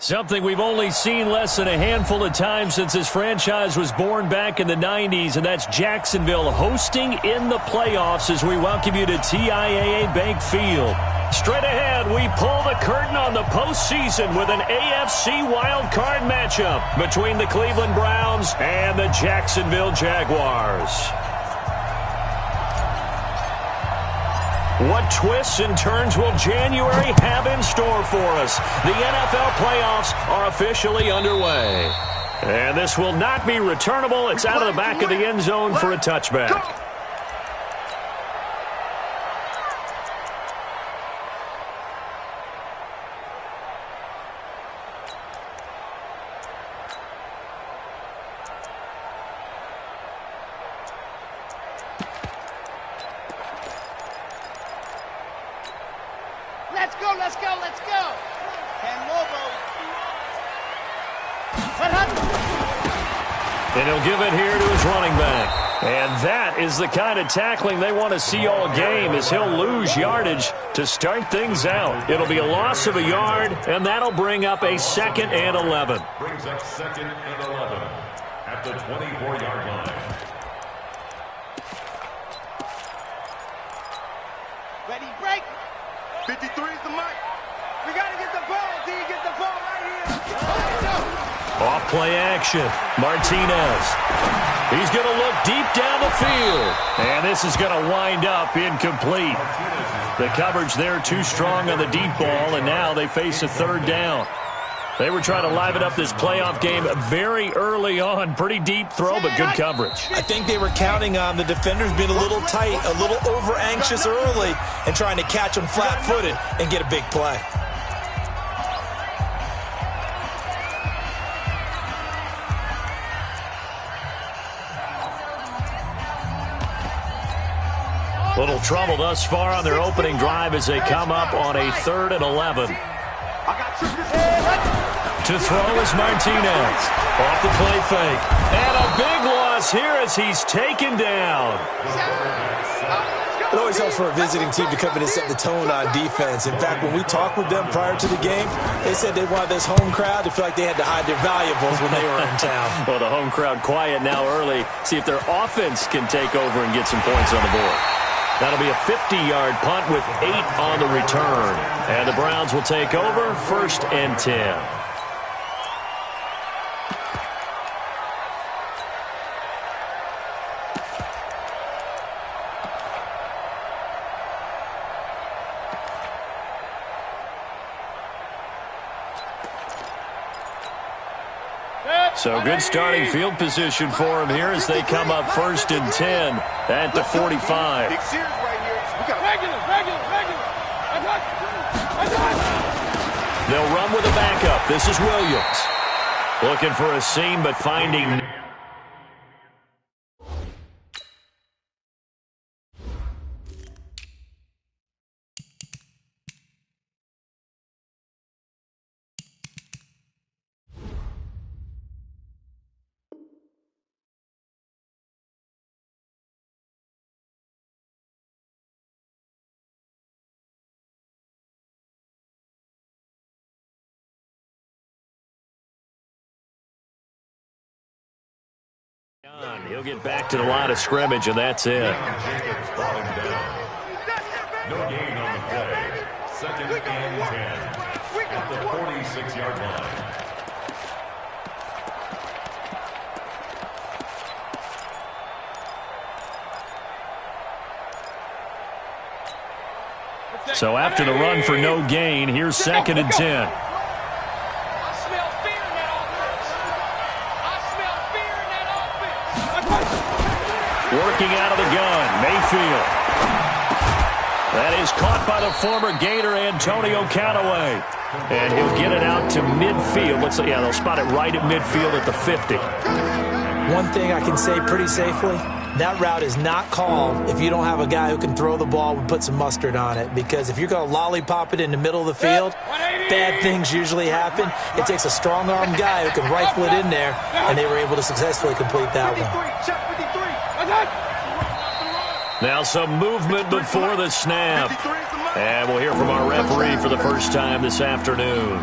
Something we've only seen less than a handful of times since this franchise was born back in the 90s, and that's Jacksonville hosting in the playoffs as we welcome you to TIAA Bank Field. Straight ahead, we pull the curtain on the postseason with an AFC wildcard matchup between the Cleveland Browns and the Jacksonville Jaguars. What twists and turns will January have in store for us? The NFL playoffs are officially underway. And this will not be returnable. It's out of the back of the end zone for a touchback. Let's go. And he'll give it here to his running back. And that is the kind of tackling they want to see all game, as he'll lose yardage to start things out. It'll be a loss of a yard, and that'll bring up a 2nd and 11. Brings up 2nd and 11 at the 24-yard line. Ready, break. 53 is the mic. We got to get the ball. D, get the ball right here. Off play action. Martinez. He's going to look deep down the field. And this is going to wind up incomplete. The coverage there too strong on the deep ball, and now they face a 3rd down. They were trying to liven up this playoff game very early on. Pretty deep throw, but good coverage. I think they were counting on the defenders being a little tight, a little over-anxious early, and trying to catch them flat-footed and get a big play. Little trouble thus far on their opening drive as they come up on a 3rd and 11. To throw is Martinez. Off the play fake. And a big loss here as he's taken down. It always helps for a visiting team to come in and set the tone on defense. In fact, when we talked with them prior to the game, they said they wanted this home crowd to feel like they had to hide their valuables when they were in town. Well, the home crowd quiet now early. See if their offense can take over and get some points on the board. That'll be a 50-yard punt with 8 on the return. And the Browns will take over 1st and 10. So good starting field position for him here as they come up 1st and 10 at the 45. They'll run with a backup. This is Williams. Looking for a seam, but finding... He'll get back to the line of scrimmage, and that's it. No gain on the play. 2nd and 10 at the 46-yard line. So after the run for no gain, here's 2nd and 10. Working out of the gun, Mayfield. That is caught by the former Gator, Antonio Callaway. And he'll get it out to midfield. Yeah, they'll spot it right at midfield at the 50. One thing I can say pretty safely, that route is not called if you don't have a guy who can throw the ball and put some mustard on it. Because if you're going to lollipop it in the middle of the field, bad things usually happen. It takes a strong-arm guy who can rifle it in there, and they were able to successfully complete that one. Now some movement before the snap. And we'll hear from our referee for the first time this afternoon.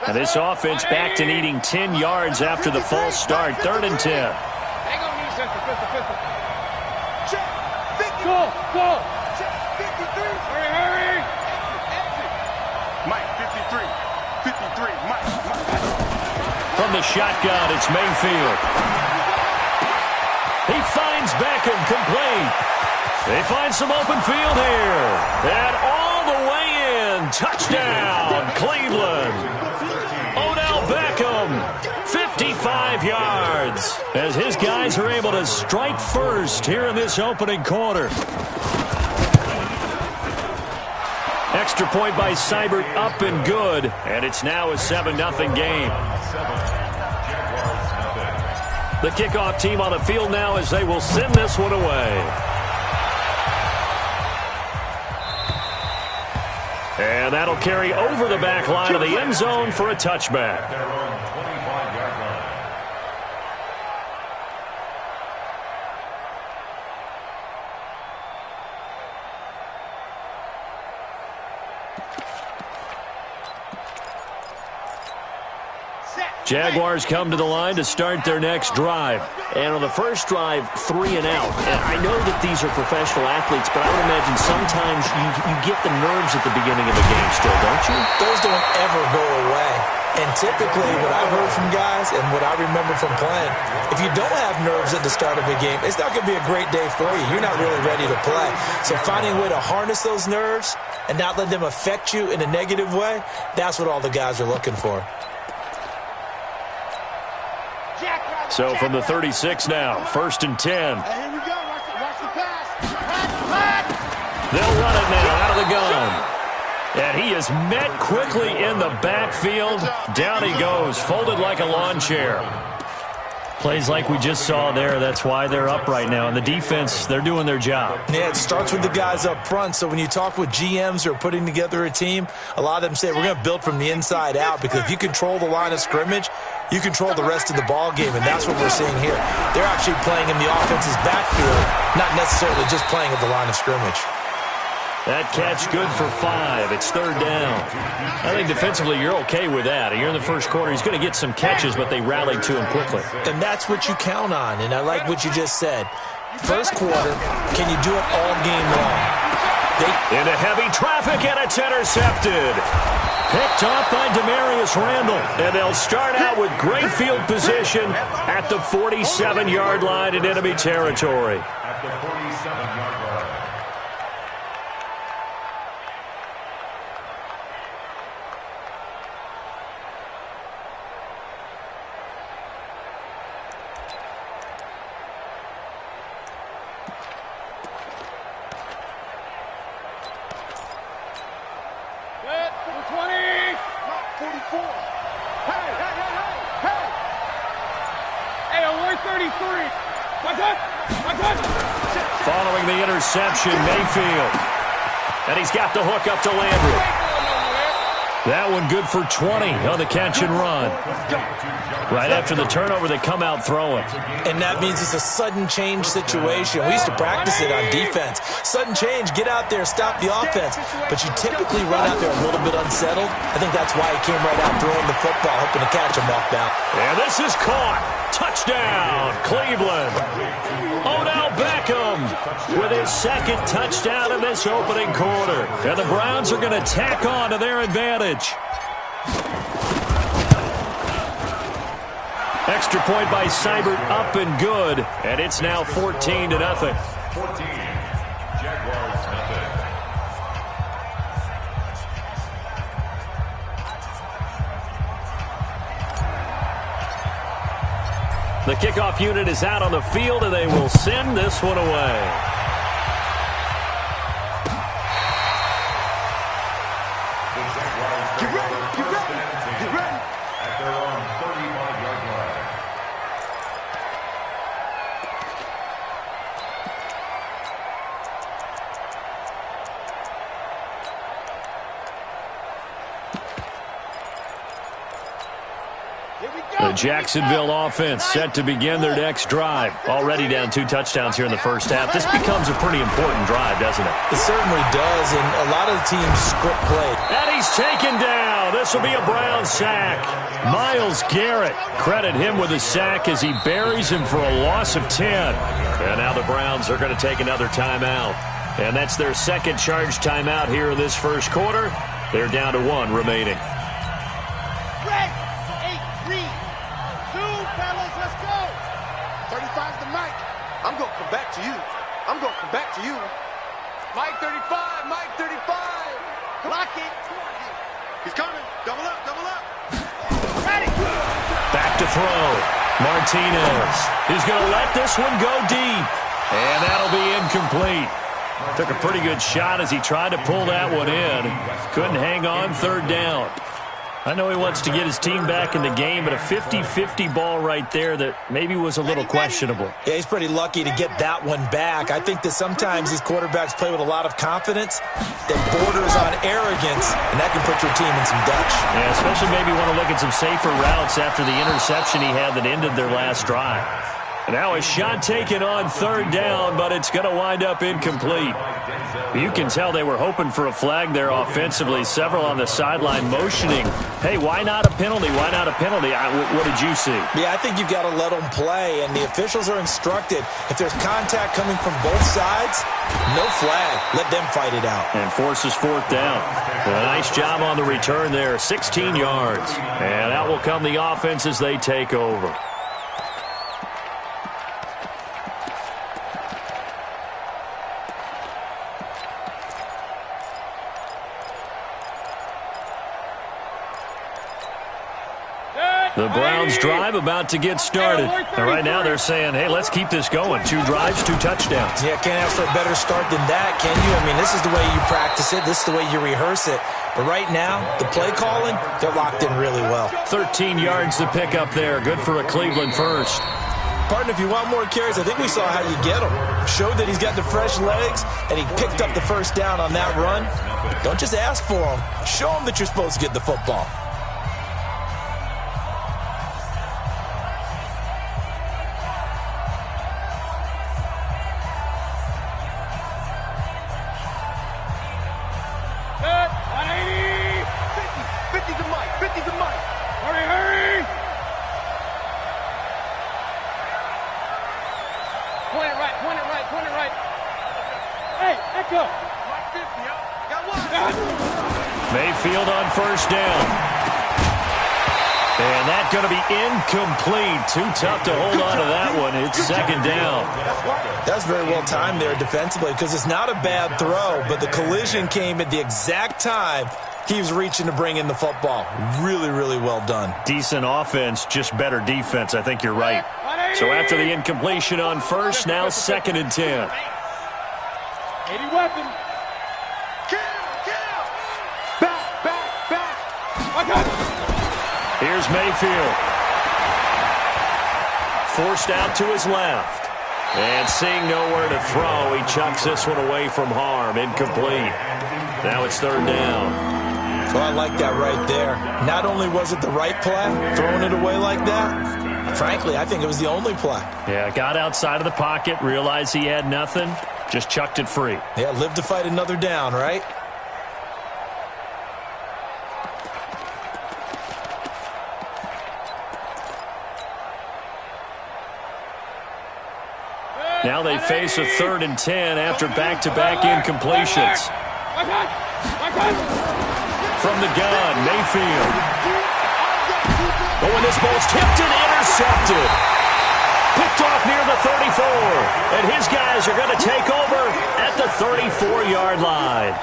And this offense back to needing 10 yards after the false start. 3rd and 10. Hang on, pistol. Check. 50. Go. Check. 53. Hurry. Mike, 53. Mike. From the shotgun, it's Mayfield. He finds Beckham complete. They find some open field here. And all the way in. Touchdown, Cleveland. Odell Beckham, 55 yards. As his guys are able to strike first here in this opening quarter. Extra point by Seibert, up and good. And it's now a 7-0 game. The kickoff team on the field now as they will send this one away. And that'll carry over the back line of the end zone for a touchback. Their own 25-yard line. Jaguars come to the line to start their next drive. And on the first drive, 3 and out. And I know that these are professional athletes, but I would imagine sometimes you get the nerves at the beginning of a game still, don't you? Those don't ever go away. And typically what I've heard from guys and what I remember from playing, if you don't have nerves at the start of a game, it's not going to be a great day for you. You're not really ready to play. So finding a way to harness those nerves and not let them affect you in a negative way, that's what all the guys are looking for. So from the 36 now, 1st and 10. Hey, here we go. Watch the pass. They'll run it now out of the gun. And he is met quickly in the backfield. Down he goes, folded like a lawn chair. Plays like we just saw there. That's why they're up right now. And the defense, they're doing their job. Yeah, it starts with the guys up front. So when you talk with GMs who are putting together a team, a lot of them say we're going to build from the inside out, because if you control the line of scrimmage, you control the rest of the ball game, and that's what we're seeing here. They're actually playing in the offense's backfield, not necessarily just playing at the line of scrimmage. That catch good for 5. It's 3rd down. I think defensively you're okay with that. You're in the first quarter. He's going to get some catches, but they rallied to him quickly. And that's what you count on, and I like what you just said. First quarter, can you do it all game long? Into heavy traffic, and it's intercepted. Picked off by Demarius Randall. And they'll start out with great field position at the 47-yard line in enemy territory. At the 47-yard line. Following the interception, Mayfield. And he's got the hook up to Landry. That one good for 20 on the catch and run. Right after the turnover, they come out throwing. And that means it's a sudden change situation. We used to practice it on defense. Sudden change, get out there, stop the offense. But you typically run out there a little bit unsettled. I think that's why he came right out throwing the football, hoping to catch him off down. And this is caught. Touchdown, Cleveland. Odell Beckham with his 2nd touchdown in this opening quarter. And the Browns are going to tack on to their advantage. Extra point by Seibert, up and good. And it's now 14-0. 14. Jaguars nothing. The kickoff unit is out on the field, and they will send this one away. The Jaguars Get ready. at their own 35-yard line. The Jacksonville offense set to begin their next drive. Already down 2 touchdowns here in the first half. This becomes a pretty important drive, doesn't it? It certainly does, and a lot of the teams script play. And he's taken down. this will be a Brown sack. Myles Garrett, credit him with a sack as he buries him for a loss of 10. And now the Browns are going to take another timeout. And that's their second charge timeout here in this first quarter. They're down to 1 remaining. Red, 8, green. 2, fellas, let's go. 35's the Mike. I'm going to come back to you. I'm going to come back to you. Mike 35, Mike 35. Block it. He's coming. Double up, double up. Ready. Back to throw. Martinez is going to let this one go deep. And that'll be incomplete. Took a pretty good shot as he tried to pull that one in. Couldn't hang on, third down. I know he wants to get his team back in the game, but a 50-50 ball right there that maybe was a little questionable. Yeah, he's pretty lucky to get that one back. I think that sometimes these quarterbacks play with a lot of confidence that borders on arrogance, and that can put your team in some Dutch. Yeah, especially maybe want to look at some safer routes after the interception he had that ended their last drive. And now a shot taken on third down, but it's going to wind up incomplete. You can tell they were hoping for a flag there offensively. Several on the sideline motioning. Hey, why not a penalty? Why not a penalty? What did you see? Yeah, I think you've got to let them play, and the officials are instructed. If there's contact coming from both sides, no flag. Let them fight it out. And forces fourth down. Well, nice job on the return there. 16 yards. And out will come the offense as they take over. The Browns drive about to get started. And right now they're saying, hey, let's keep this going. 2 drives, 2 touchdowns. Yeah, can't ask for a better start than that, can you? I mean, this is the way you practice it. This is the way you rehearse it. But right now, the play calling, they're locked in really well. 13 yards to pick up there. Good for a Cleveland first. Partner, if you want more carries, I think we saw how you get him. Showed that he's got the fresh legs, and he picked up the first down on that run. Don't just ask for him. Show him that you're supposed to get the football. Mayfield on first down. And that's going to be incomplete. Too tough to hold on to that one. It's second down. That's very well timed there defensively because it's not a bad throw, but the collision came at the exact time he was reaching to bring in the football. Really, really well done. Decent offense, just better defense. I think you're right. So after the incompletion on first, now second and 10. 80 weapon. Here's Mayfield. Forced out to his left. And seeing nowhere to throw, he chucks this one away from harm. Incomplete. Now it's third down. So I like that right there. Not only was it the right play, throwing it away like that, frankly, I think it was the only play. Yeah, got outside of the pocket, realized he had nothing, just chucked it free. Yeah, live to fight another down, right? Now they face a 3rd and 10 after back-to-back incompletions. From the gun, Mayfield. Oh, and this ball's tipped and intercepted. Picked off near the 34. And his guys are going to take over at the 34-yard line.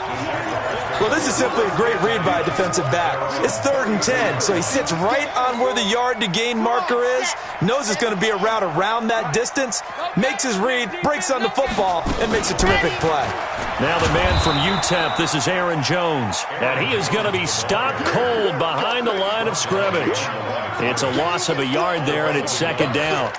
Well, this is simply a great read by a defensive back. It's 3rd and 10, so he sits right on where the yard-to-gain marker is, knows it's going to be a route around that distance, makes his read, breaks on the football, and makes a terrific play. Now the man from UTEP, this is Aaron Jones, and he is going to be stopped cold behind the line of scrimmage. It's a loss of a yard there, and it's second down.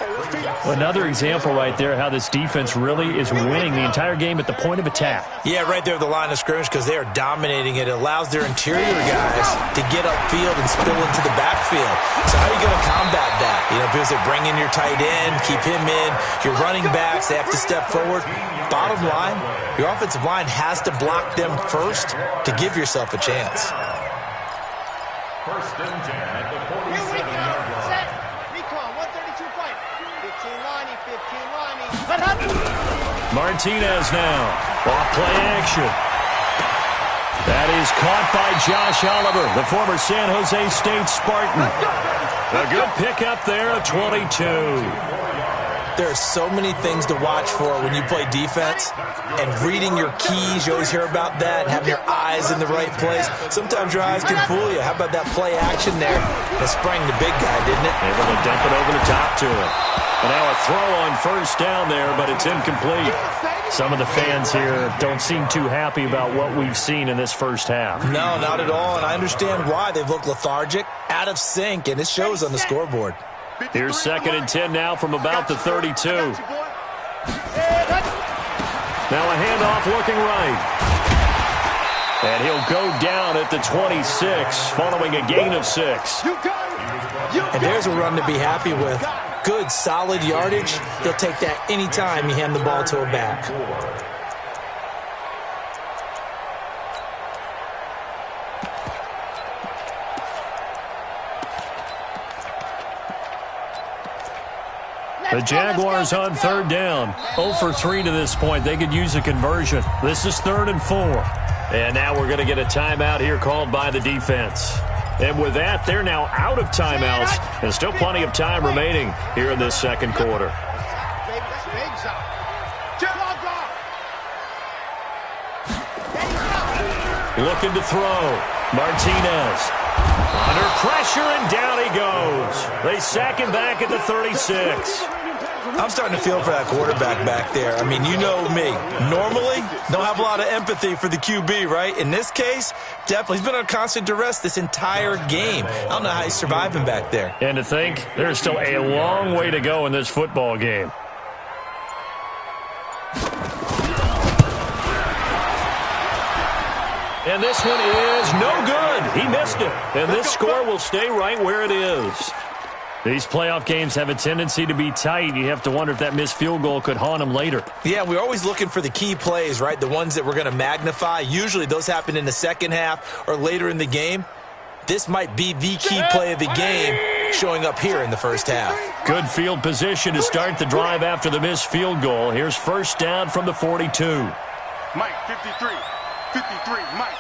Another example right there how this defense really is winning the entire game at the point of attack. Yeah, right there at the line of scrimmage because they are dominating it. It allows their interior guys to get upfield and spill into the backfield. So how are you going to combat that? You know, because they bring in your tight end, keep him in. Your running backs, they have to step forward. Bottom line, your offensive line has to block them first to give yourself a chance. First and 10 at the 47-yard line. Set. Recon, 132 fight. 15 liney, 15 liney. Martinez now. Off play action. That is caught by Josh Oliver, the former San Jose State Spartan. A good pickup there of 22. There are so many things to watch for when you play defense, and reading your keys, you always hear about that, and having your eyes in the right place. Sometimes your eyes can fool you. How about that play action there? It sprang the big guy, didn't it? Able to dump it over the top to him. And now a throw on first down there, but it's incomplete. Some of the fans here don't seem too happy about what we've seen in this first half. No, not at all, and I understand why. They've looked lethargic, out of sync, and it shows on the scoreboard. Here's 2nd and 10 now from about the 32. Now a handoff looking right. And he'll go down at the 26, following a gain of 6. And there's a run to be happy with. Good, solid yardage. He'll take that anytime you hand the ball to a back. The Jaguars on 3rd down. 0 for 3 to this point. They could use a conversion. This is 3rd and 4. And now we're going to get a timeout here called by the defense. And with that, they're now out of timeouts. And still plenty of time remaining here in this second quarter. Looking to throw. Martinez. Under pressure, and down he goes. They sack him back at the 36. I'm starting to feel for that quarterback back there. I mean, you know me. Normally, don't have a lot of empathy for the QB, right? In this case, definitely. He's been on constant duress this entire game. I don't know how he's surviving back there. And to think, there's still a long way to go in this football game. And this one is no good. He missed it. And this score will stay right where it is. These playoff games have a tendency to be tight. You have to wonder if that missed field goal could haunt them later. Yeah, we're always looking for the key plays, right? The ones that we're going to magnify. Usually those happen in the second half or later in the game. This might be the key play of the game showing up here in the first half. Good field position to start the drive after the missed field goal. Here's first down from the 42. Mike, 53. 53, Mike.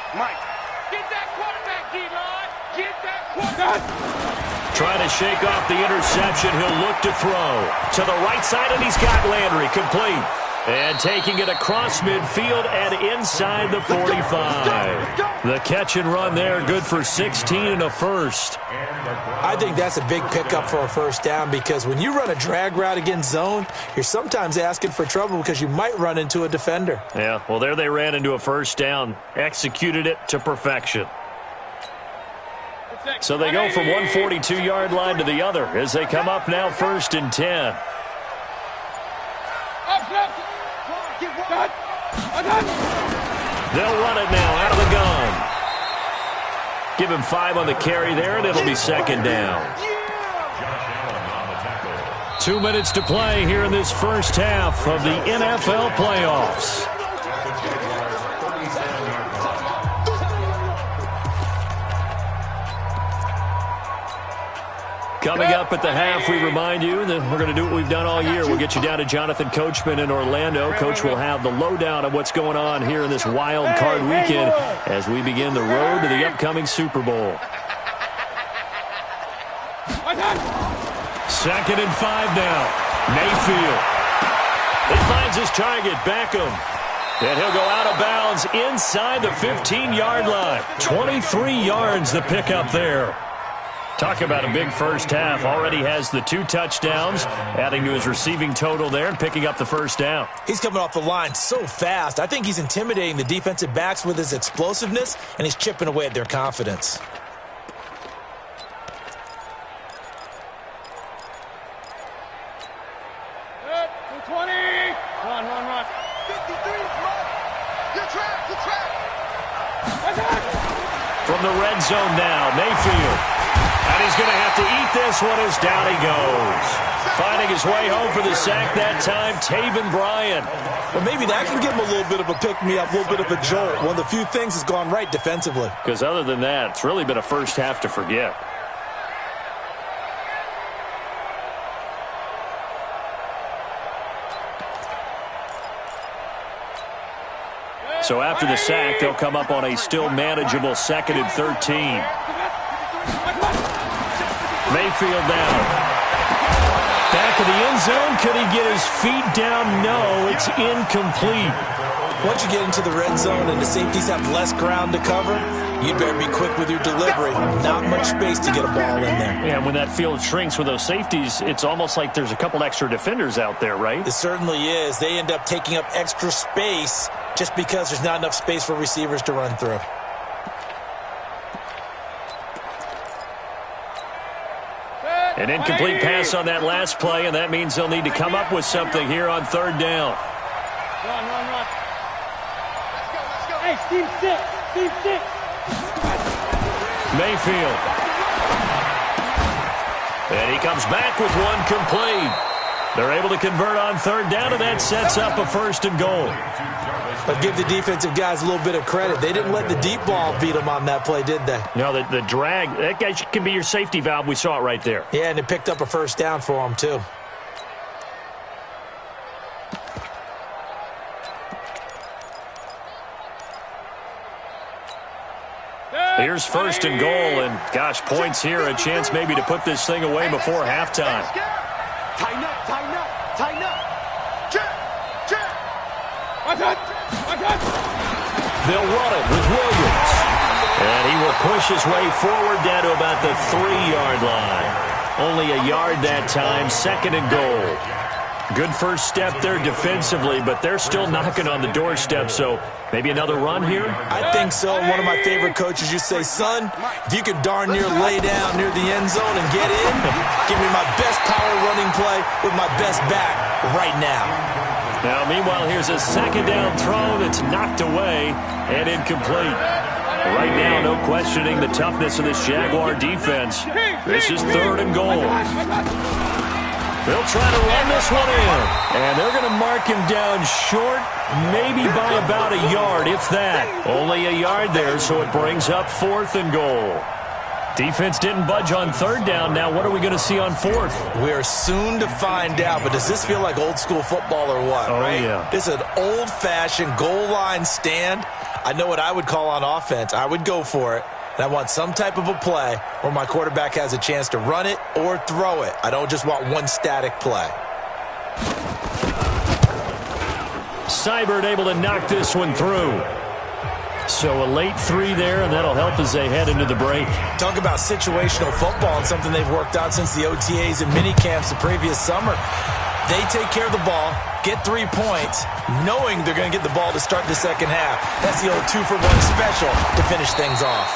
Get that quarterback, D-line. Get that quarterback. Trying to shake off the interception. He'll look to throw. To the right side, and he's got Landry. Complete. And taking it across midfield and inside the 45. The catch and run there, good for 16 and a first. I think that's a big pickup for a first down because when you run a drag route against zone, you're sometimes asking for trouble because you might run into a defender. Yeah, well, there they ran into a first down. Executed it to perfection. So they go from one 42-yard line to the other as they come up now 1st and 10. They'll run it now out of the gun. Give him 5 on the carry there, and it'll be 2nd down. 2 minutes to play here in this first half of the NFL playoffs. Coming up at the half, we remind you that we're going to do what we've done all year. We'll get you down to Jonathan Coachman in Orlando. Coach will have the lowdown of what's going on here in this wild card weekend as we begin the road to the upcoming Super Bowl. 2nd and 5 now. Mayfield. He finds his target, Beckham. And he'll go out of bounds inside the 15-yard line. 23 yards the pickup there. Talk about a big first half. Already has the 2 touchdowns, adding to his receiving total there and picking up the first down. He's coming off the line so fast. I think he's intimidating the defensive backs with his explosiveness, and he's chipping away at their confidence. Good. 220. Run. 53. Good track. From the red zone now, Mayfield. And he's going to have to eat this one as down he goes. Finding his way home for the sack that time, Taven Bryan. Well, maybe that can give him a little bit of a pick-me-up, a little bit of a jolt. One of the few things has gone right defensively. Because other than that, it's really been a first half to forget. So after the sack, they'll come up on a still manageable 2nd and 13. Mayfield down. Back of the end zone. Could he get his feet down? No, it's incomplete. Once you get into the red zone and the safeties have less ground to cover, you'd better be quick with your delivery. Not much space to get a ball in there. Yeah, and when that field shrinks with those safeties, it's almost like there's a couple extra defenders out there, right? It certainly is. They end up taking up extra space just because there's not enough space for receivers to run through. An incomplete pass on that last play, and that means they'll need to come up with something here on 3rd down. Run. Let's go. Hey, Steve 6. Mayfield. And he comes back with one complete. They're able to convert on 3rd down, and that sets up a 1st and goal. But give the defensive guys a little bit of credit. They didn't let the deep ball beat them on that play, did they? No, the drag, that guy can be your safety valve. We saw it right there. Yeah, and it picked up a 1st down for them, too. Here's 1st and goal, and gosh, points here, a chance maybe to put this thing away before halftime. Tighten up. Check. They'll run it with Williams. And he will push his way forward down to about the 3-yard line. Only a yard that time, 2nd and goal. Good first step there defensively, but they're still knocking on the doorstep, so maybe another run here? I think so. One of my favorite coaches used to say, son, if you can darn near lay down near the end zone and get in, give me my best power running play with my best back right now. Now, meanwhile, here's a 2nd down throw that's knocked away and incomplete. Right now, no questioning the toughness of this Jaguar defense. This is 3rd and goal. They'll try to run this one in, and they're going to mark him down short, maybe by about a yard, if that. Only a yard there, so it brings up 4th and goal. Defense didn't budge on 3rd down. Now what are we going to see on 4th? We are soon to find out, but does this feel like old school football or what? Oh, right? Yeah. This is an old-fashioned goal line stand. I know what I would call on offense. I would go for it. And I want some type of a play where my quarterback has a chance to run it or throw it. I don't just want one static play. Seibert able to knock this one through. So a late 3 there, and that'll help as they head into the break. Talk about situational football and something they've worked out since the OTAs and mini camps the previous summer. They take care of the ball, get 3 points, knowing they're going to get the ball to start the second half. That's the old 2-for-1 special to finish things off.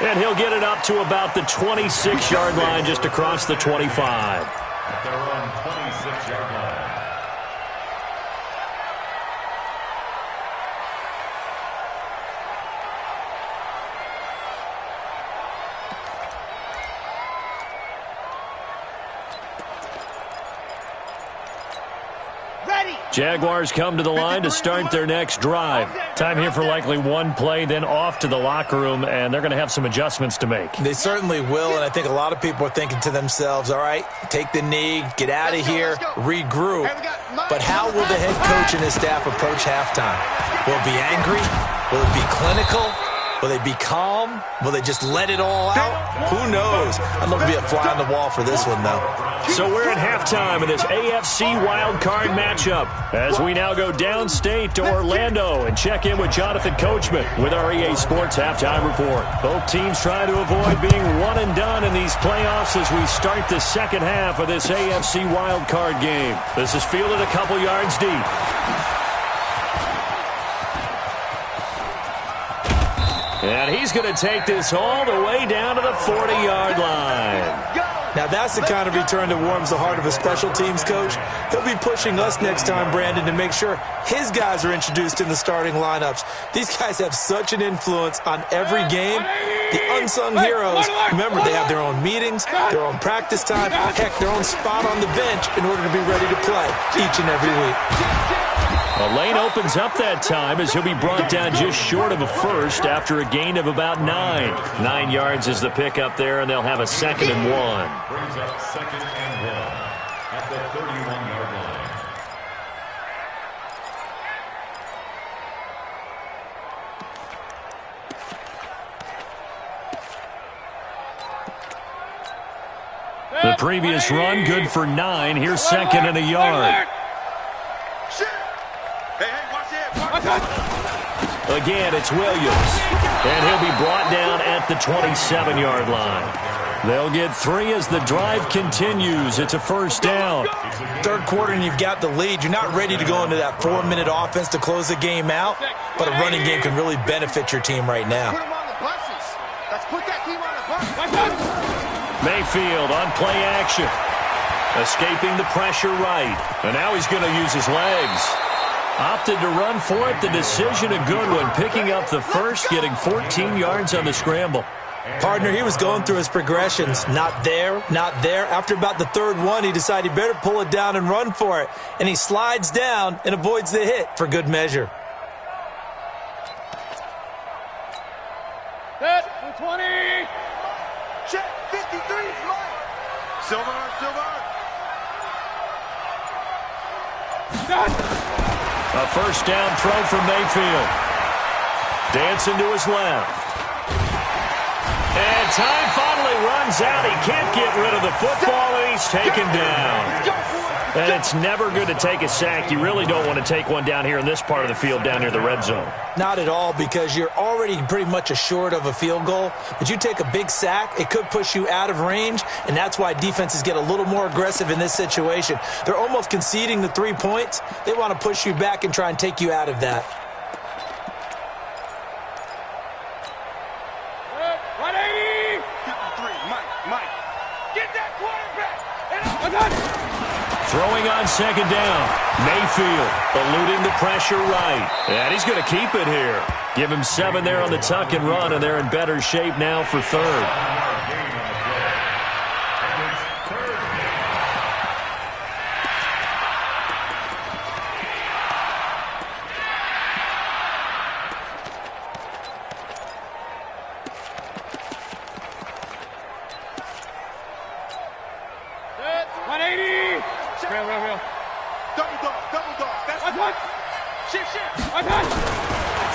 And he'll get it up to about the 26-yard line, just across the 25. At their own 26-yard line. Jaguars come to the line to start their next drive. Time here for likely one play, then off to the locker room, and they're going to have some adjustments to make. They certainly will, and I think a lot of people are thinking to themselves, all right, take the knee, get out of here, regroup. But how will the head coach and his staff approach halftime? Will it be angry? Will it be clinical? Will they be calm? Will they just let it all out? Who knows? I'd love to be a fly on the wall for this one, though. So we're at halftime in this AFC wildcard matchup as we now go downstate to Orlando and check in with Jonathan Coachman with our EA Sports Halftime Report. Both teams trying to avoid being one and done in these playoffs as we start the second half of this AFC wildcard game. This is fielded a couple yards deep. And he's going to take this all the way down to the 40-yard line. Now, that's the kind of return that warms the heart of a special teams coach. He'll be pushing us next time, Brandon, to make sure his guys are introduced in the starting lineups. These guys have such an influence on every game. The unsung heroes, remember, they have their own meetings, their own practice time, heck, their own spot on the bench in order to be ready to play each and every week. A lane opens up that time as he'll be brought down just short of a first after a gain of about 9. 9 yards is the pickup there, and they'll have a 2nd and 1. Brings up 2nd and 1 at the 31-yard line. The previous run, good for 9. Here's 2nd and a yard. Again, it's Williams. And he'll be brought down at the 27-yard line. They'll get 3 as the drive continues. It's a first down. Third quarter and you've got the lead. You're not ready to go into that 4-minute offense to close the game out, but a running game can really benefit your team right now. Put them on the buses. Let's put that team on the buses. Mayfield on play action. Escaping the pressure right. And now he's going to use his legs. Opted to run for it. The decision a good one. Picking up the first, getting 14 yards on the scramble. Partner, he was going through his progressions. Not there, not there. After about the third one, he decided he better pull it down and run for it. And he slides down and avoids the hit for good measure. Hit, 20. Check, 53 is mine. Silver. A first down throw from Mayfield. Dancing to his left. And time finally runs out. He can't get rid of the football, and he's taken down. And it's never good to take a sack. You really don't want to take one down here in this part of the field down near the red zone. Not at all, because you're already pretty much assured of a field goal. But you take a big sack, it could push you out of range, and that's why defenses get a little more aggressive in this situation. They're almost conceding the 3 points. They want to push you back and try and take you out of that. Throwing on second down. Mayfield eluding the pressure right. And he's going to keep it here. Give him 7 there on the tuck and run, and they're in better shape now for third.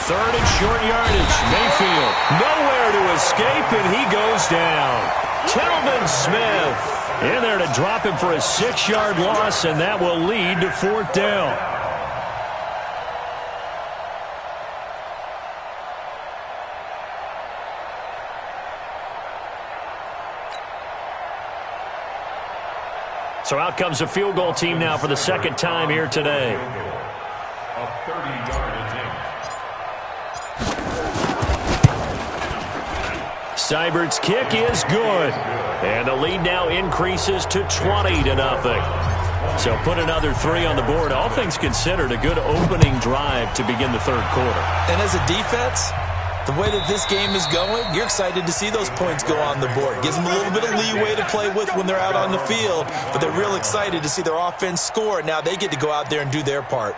Third and short yardage. Mayfield nowhere to escape, and he goes down. Telvin Smith in there to drop him for a 6-yard loss, and that will lead to 4th down. So out comes a field goal team now for the second time here today. A 30-yard attempt. Seibert's kick is good. And the lead now increases to 20-0. So put another 3 on the board. All things considered, a good opening drive to begin the third quarter. And as a defense, the way that this game is going, you're excited to see those points go on the board. Gives them a little bit of leeway to play with when they're out on the field, but they're real excited to see their offense score. Now they get to go out there and do their part.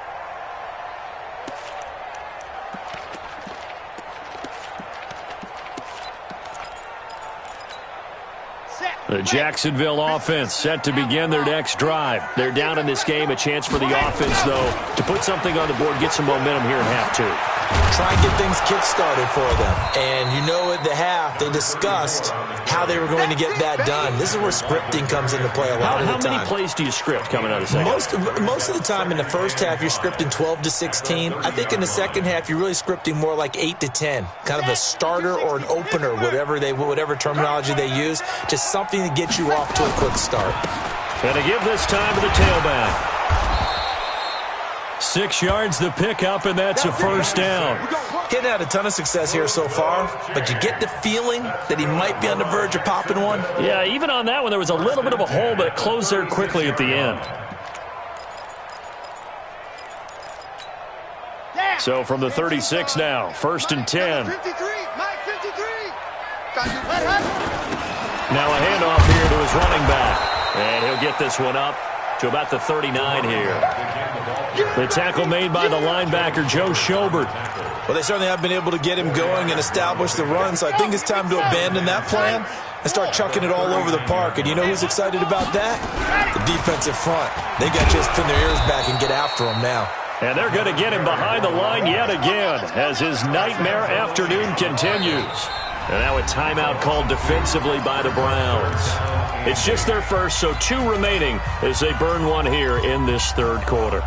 The Jacksonville offense set to begin their next drive. They're down in this game. A chance for the offense, though, to put something on the board, get some momentum here in half 2. Try and get things kick-started for them. And you know at the half, they discussed how they were going to get that done. This is where scripting comes into play a lot of the time. How many plays do you script coming out of the second? Most of the time in the first half, you're scripting 12 to 16. I think in the second half, you're really scripting more like 8 to 10. Kind of a starter or an opener, whatever terminology they use. Just something to get you off to a quick start. And to give this time to the tailback. 6 yards the pickup, and that's a first down. Getting had a ton of success here so far, but you get the feeling that he might be on the verge of popping one. Yeah, even on that one, there was a little bit of a hole, but it closed there quickly at the end. So from the 36 now, 1st and 10. 53, Mike, 53. Now a handoff here to his running back. And he'll get this one up to about the 39 here. The tackle made by the linebacker, Joe Schobert. Well, they certainly have been able to get him going and establish the run, so I think it's time to abandon that plan and start chucking it all over the park. And you know who's excited about that? The defensive front. They got to just pin their ears back and get after him now. And they're going to get him behind the line yet again as his nightmare afternoon continues. And now a timeout called defensively by the Browns. It's just their first, so 2 remaining as they burn one here in this third quarter.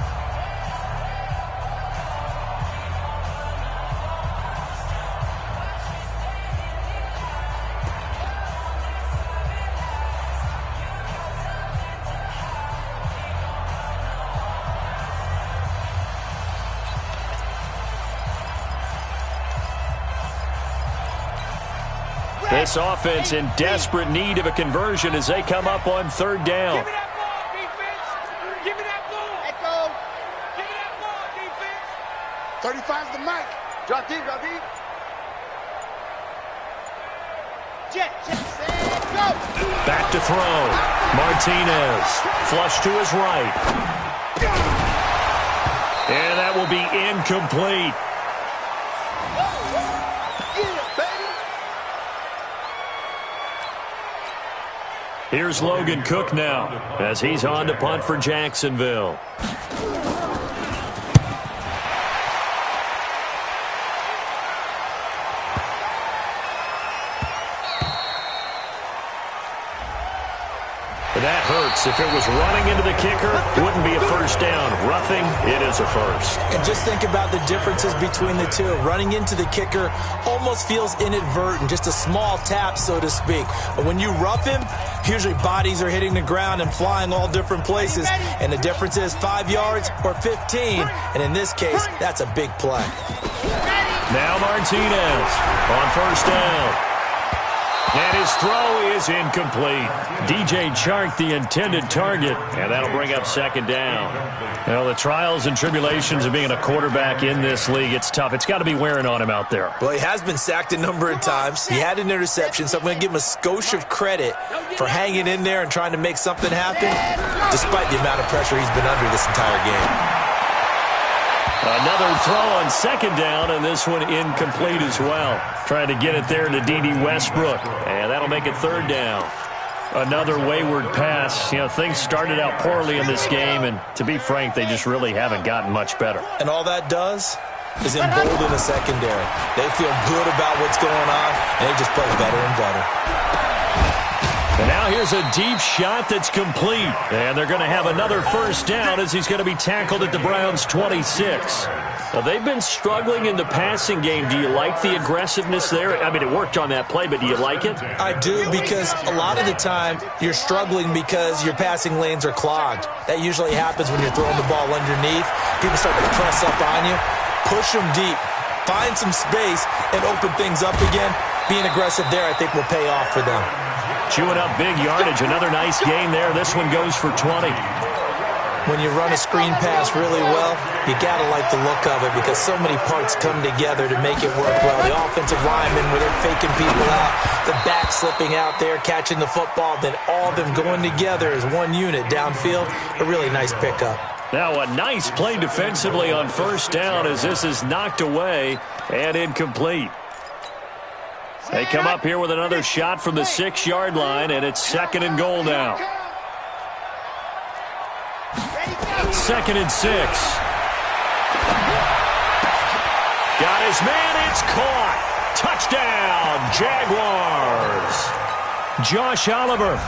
This offense in desperate need of a conversion as they come up on third down. Give me that ball, defense. Give me that ball. Let go. Give me that ball, defense. 35's the mic. Drop deep, drop deep. Jet, set, go. Back to throw. Martinez. Flush to his right. And that will be incomplete. Here's Logan Cook now as he's on to punt for Jacksonville. That hurts. If it was running into the kicker, it wouldn't be a first down. Roughing, it is a first. And just think about the differences between the two. Running into the kicker almost feels inadvertent, just a small tap, so to speak. But when you rough him, usually bodies are hitting the ground and flying all different places. And the difference is 5 yards or 15. And in this case, that's a big play. Now Martinez on first down. And his throw is incomplete. DJ Chark, the intended target, and that'll bring up second down. Well, the trials and tribulations of being a quarterback in this league, it's tough. It's got to be wearing on him out there. Well, he has been sacked a number of times. He had an interception, so I'm going to give him a skosh of credit for hanging in there and trying to make something happen, despite the amount of pressure he's been under this entire game. Another throw on second down, and this one incomplete as well. Trying to get it there to D.D. Westbrook, and that'll make it third down. Another wayward pass. You know, things started out poorly in this game, and to be frank, they just really haven't gotten much better. And all that does is embolden the secondary. They feel good about what's going on, and they just play better and better. And now here's a deep shot that's complete. And they're going to have another first down as he's going to be tackled at the Browns' 26. Now, they've been struggling in the passing game. Do you like the aggressiveness there? I mean, it worked on that play, but do you like it? I do, because a lot of the time you're struggling because your passing lanes are clogged. That usually happens when you're throwing the ball underneath. People start to press up on you. Push them deep. Find some space and open things up again. Being aggressive there, I think, will pay off for them. Chewing up big yardage. Another nice gain there. This one goes for 20. When you run a screen pass really well, you got to like the look of it because so many parts come together to make it work well. The offensive linemen, where they're faking people out, the back slipping out there, catching the football, then all of them going together as one unit downfield. A really nice pickup. Now a nice play defensively on first down as this is knocked away and incomplete. They come up here with another shot from the 6-yard line, and it's second and goal now. Second and 6. Got his man, it's caught. Touchdown, Jaguars. Josh Oliver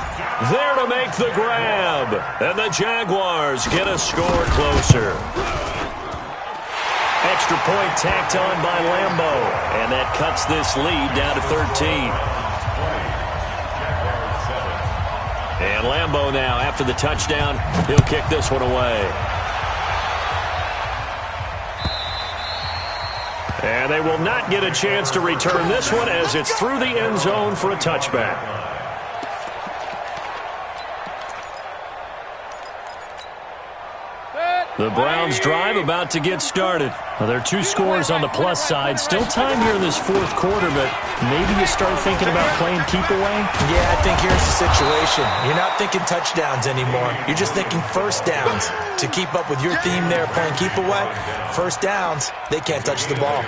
there to make the grab, and the Jaguars get a score closer. Extra point tacked on by Lambo, and that cuts this lead down to 13. And Lambo now, after the touchdown, he'll kick this one away. And they will not get a chance to return this one as it's through the end zone for a touchback. The Browns drive about to get started. Well, there are 2 scores on the plus side. Still time here in this fourth quarter, but maybe you start thinking about playing keep away? Yeah, I think here's the situation. You're not thinking touchdowns anymore. You're just thinking first downs. To keep up with your theme there, playing keep away, first downs, they can't touch the ball.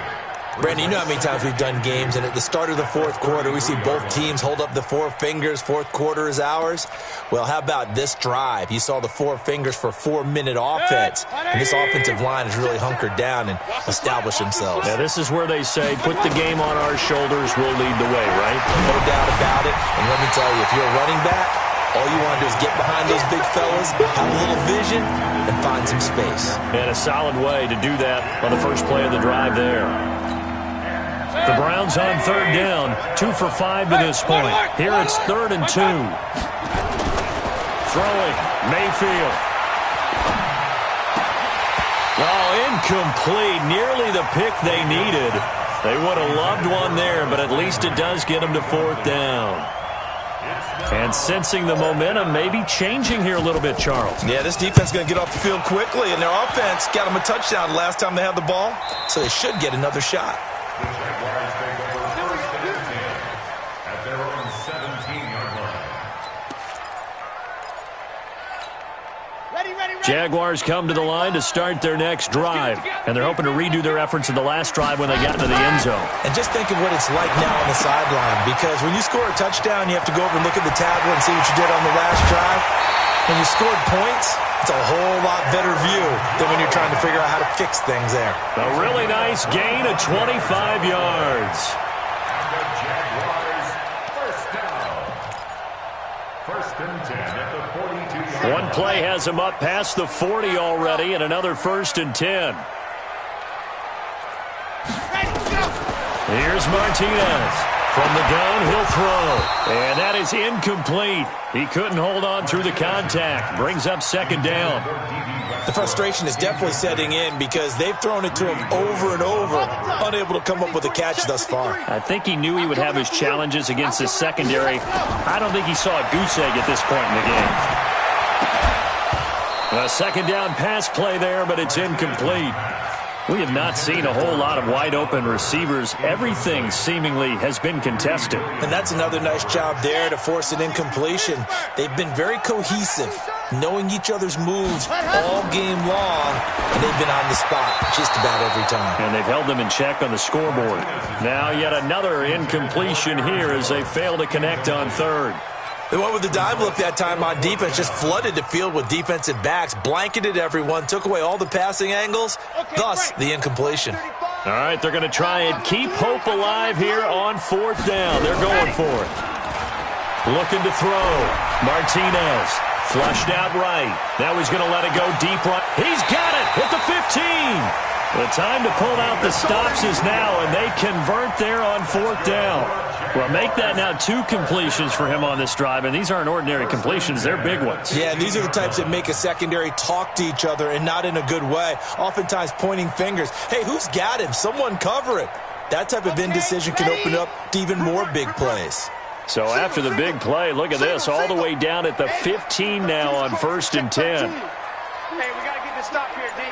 Brandon, you know how many times we've done games, and at the start of the fourth quarter, we see both teams hold up the 4 fingers, fourth quarter is ours. Well, how about this drive? You saw the 4 fingers for 4-minute offense, and this offensive line has really hunkered down and established themselves. Yeah, this is where they say, put the game on our shoulders, we'll lead the way, right? No doubt about it, and let me tell you, if you're a running back, all you want to do is get behind those big fellas, have a little vision, and find some space. And a solid way to do that on the first play of the drive there. The Browns on third down, 2 for 5 to this point. Here it's 3rd and 2. Throwing, Mayfield. Oh, incomplete. Nearly the pick they needed. They would have loved one there, but at least it does get them to 4th down. And sensing the momentum, maybe changing here a little bit, Charles. Yeah, this defense is going to get off the field quickly, and their offense got them a touchdown last time they had the ball, so they should get another shot. The Jaguars take over 1st and 10 at their own 17-yard line. Jaguars come to the line to start their next drive, and they're hoping to redo their efforts in the last drive when they got into the end zone. And just think of what it's like now on the sideline, because when you score a touchdown, you have to go over and look at the tablet and see what you did on the last drive. When you scored points, it's a whole lot better view than when you're trying to figure out how to fix things there. A really nice gain of 25 yards. The Jaguars, 1st down. 1st and 10 at the 42-yard line. One play has him up past the 40 already, and another 1st and 10. Here's Martinez. From the gun, he'll throw. And that is incomplete. He couldn't hold on through the contact. Brings up 2nd down. The frustration is definitely setting in because they've thrown it to him over and over, unable to come up with a catch thus far. I think he knew he would have his challenges against his secondary. I don't think he saw a goose egg at this point in the game. A 2nd down pass play there, but it's incomplete. We have not seen a whole lot of wide-open receivers. Everything seemingly has been contested. And that's another nice job there to force an incompletion. They've been very cohesive, knowing each other's moves all game long, and they've been on the spot just about every time. And they've held them in check on the scoreboard. Now yet another incompletion here as they fail to connect on 3rd. They went with the dive look that time on defense, just flooded the field with defensive backs, blanketed everyone, took away all the passing angles, thus the incompletion. All right, they're going to try and keep hope alive here on 4th down. They're going for it. Looking to throw. Martinez flushed out right. Now he's going to let it go deep right. He's got it at the 15. The time to pull out the stops is now, and they convert there on 4th down. Well, make that now 2 completions for him on this drive, and these aren't ordinary completions. They're big ones. Yeah, and these are the types that make a secondary talk to each other and not in a good way, oftentimes pointing fingers. Hey, who's got him? Someone cover it. That type of indecision can open up to even more big plays. So after the big play, look at this, all the way down at the 15 now on 1st and 10. Hey, we got to get this stop here, D.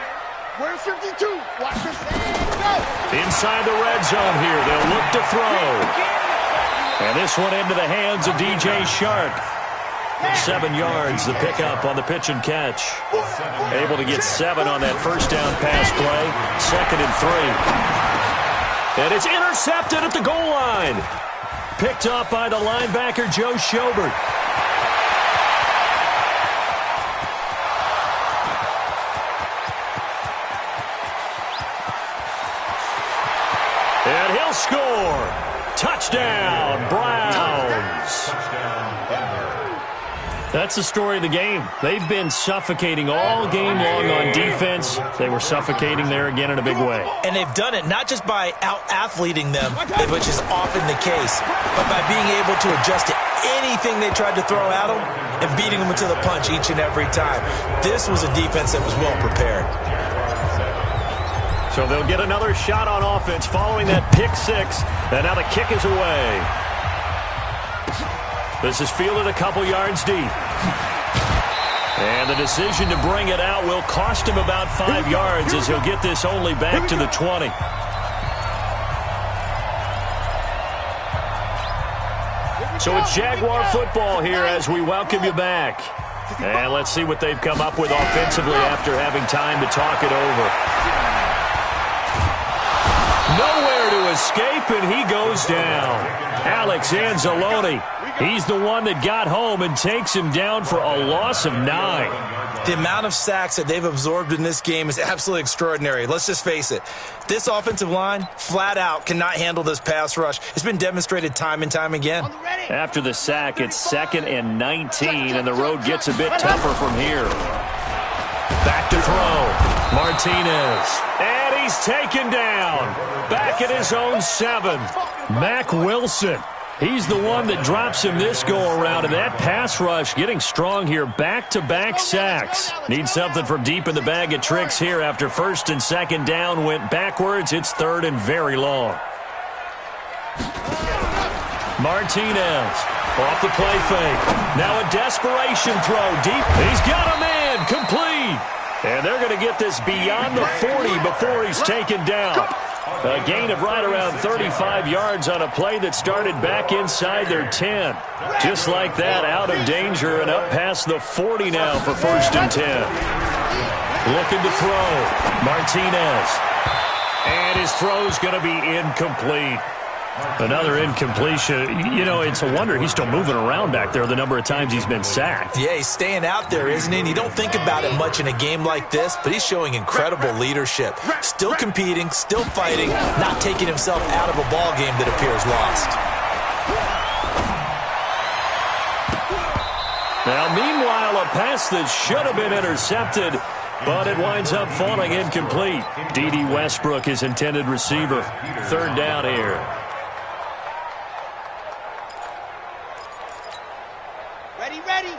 Where's 52? Watch this. Go. Inside the red zone here, they'll look to throw. And this one into the hands of DJ Shark. 7 yards, the pickup on the pitch and catch. Able to get 7 on that 1st down pass play. 2nd and 3. And it's intercepted at the goal line. Picked up by the linebacker, Joe Schobert. And he'll score. Touchdown, Browns. That's the story of the game. They've been suffocating all game long on defense. They were suffocating there again in a big way. And they've done it not just by out-athleting them, which is often the case, but by being able to adjust to anything they tried to throw at them and beating them to the punch each and every time. This was a defense that was well prepared. So they'll get another shot on offense following that pick 6. And now the kick is away. This is fielded a couple yards deep. And the decision to bring it out will cost him about 5 yards as he'll get this only back to the 20. So it's Jaguar football here as we welcome you back. And let's see what they've come up with offensively after having time to talk it over. Nowhere to escape, and he goes down. Alex Anzalone, he's the one that got home and takes him down for a loss of 9. The amount of sacks that they've absorbed in this game is absolutely extraordinary. Let's just face it. This offensive line, flat out, cannot handle this pass rush. It's been demonstrated time and time again. After the sack, it's 2nd and 19, and the road gets a bit tougher from here. Back to throw. Martinez. And he's taken down. Back at his own 7. Mack Wilson. He's the one that drops him this go-around, and that pass rush getting strong here. Back-to-back sacks. Need something from deep in the bag of tricks here after 1st and 2nd down went backwards. It's 3rd and very long. Martinez off the play fake. Now a desperation throw deep. He's got him in. Complete. And they're going to get this beyond the 40 before he's taken down. A gain of right around 35 yards on a play that started back inside their 10. Just like that, out of danger and up past the 40 now for 1st and 10. Looking to throw. Martinez. And his throw's going to be incomplete. Another incompletion. You know, it's a wonder he's still moving around back there the number of times he's been sacked. Yeah, he's staying out there, isn't he? And you don't think about it much in a game like this, but he's showing incredible leadership. Still competing, still fighting, not taking himself out of a ball game that appears lost. Now, meanwhile, a pass that should have been intercepted, but it winds up falling incomplete. D.D. Westbrook, his intended receiver. 3rd down here. Ready. 18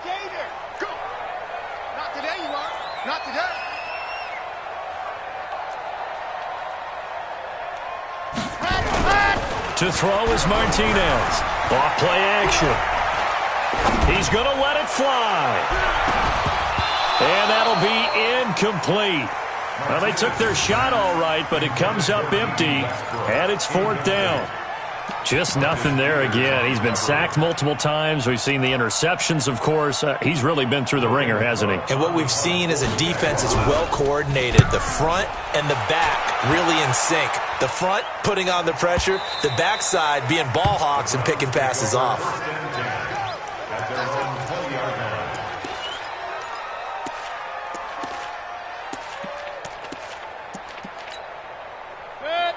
Gator. Go. Not today, you are. Not today. To throw is Martinez. Off play action. He's going to let it fly. And that'll be incomplete. Well, they took their shot all right, but it comes up empty, and it's 4th down. Just nothing there again. He's been sacked multiple times. We've seen the interceptions, of course. He's really been through the ringer, hasn't he? And what we've seen is a defense that's well coordinated. The front and the back really in sync. The front putting on the pressure, the backside being ball hawks and picking passes off.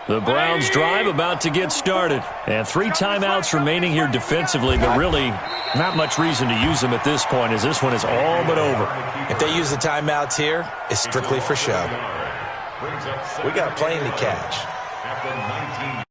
The Browns drive about to get started. And 3 timeouts remaining here defensively, but really not much reason to use them at this point as this one is all but over. If they use the timeouts here, it's strictly for show. We got a plane to catch.